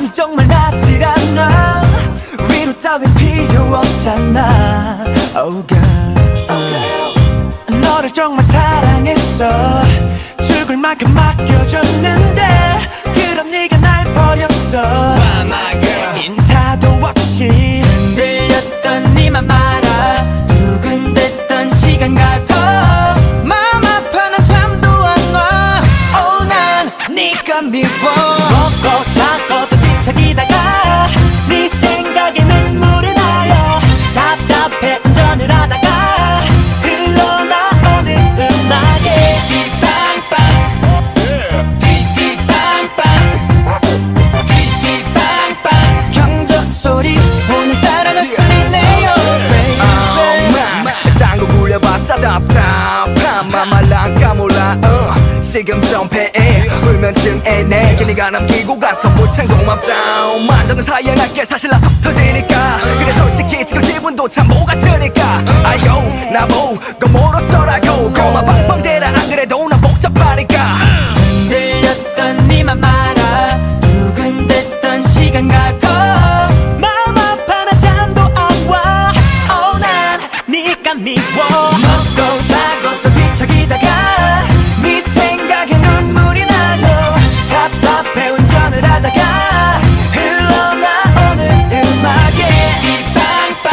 기분이 정말 나질 않아. 위로 따윈 필요 없잖아. Oh girl, oh girl. 너를 정말 사랑했어. 죽을 만큼 맡겨줬는데 그럼 네가 날 버렸어. Why my girl? 인사도 없이 흔들렸던 네맘 알아. 두근댔던 시간 가고 마음 아파는 잠도 안 와. Oh 난 네가 미워. 먹고 자고 또 뒤척이다가 네 생각에 눈물이 나요. 답답해 운전을 하다가 흘러나오는 음악에 띠빵빵 띠띠빵빵 띠띠빵빵 경적 소리 오늘따라 나 설리네요. 짱구 굴려봤자 답답한 맘말랑 까몰라. 지금 전폐해 불면증에 내 네가 남기고 가서 못참 고맙다. 만드는 사이에 날게 사실 나 속 터지니까. 그래 솔직히 지금 기분도 참 뭐 같으니까. 아요 나보고 뭘 어쩌라고 고마 방방대라. 안 그래도 난 복잡하니까. 흔들렸던 네맘 알아. 두근댔던 시간 가고 마음 아파 나 잠도 안 와. Oh 난 네가 미워. 먹고 자고 또 뒤척이다가 네 생각에 눈물이 나요. 답답해 운전을 하다가 흘러나오는 음악에 띠빵빵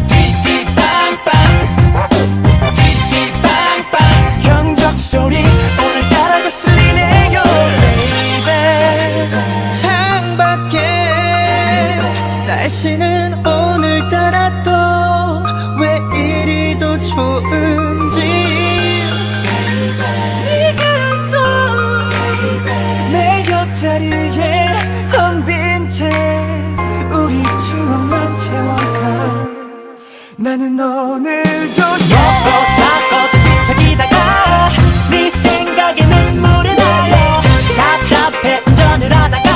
띠띠빵빵 띠띠빵빵 경적 소리 오늘따라 거슬리네요. Baby 창밖에 날씨는 오늘따라 또 왜 이리도 좋은지. 네가 또 내 옆자리에 텅 빈 채 우리 추억만 채워가. 나는 오늘도 먹고 자고 또 뒤척이다가 네 생각에 눈물이 나요. 답답해 운전을 하다가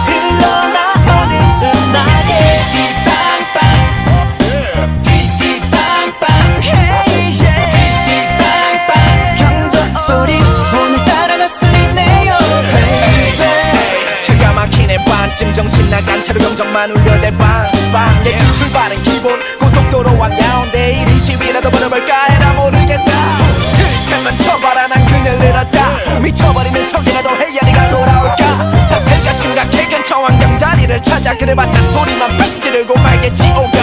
흘러나오는 음악에 띠빵빵 띠띠빵빵 hey yeah 띠띠빵빵 경적 소리 오늘따라 거슬리네요. Baby 차가 막히네 반쯤 정신 나간 차로 경적만 울려대 빵빵. 내 출발은 기본 고속도로 왕야운데 120이라도 벌어볼까 해라 모르겠다. 틀테면 쳐봐라 난 그늘 늘었다. 미쳐버리는 척이라도 해야 네가 돌아올까. 상태가 심각해 근처 환경자리를 찾아. 그래봤자 소리만 빽 지르고 말겠지 오가.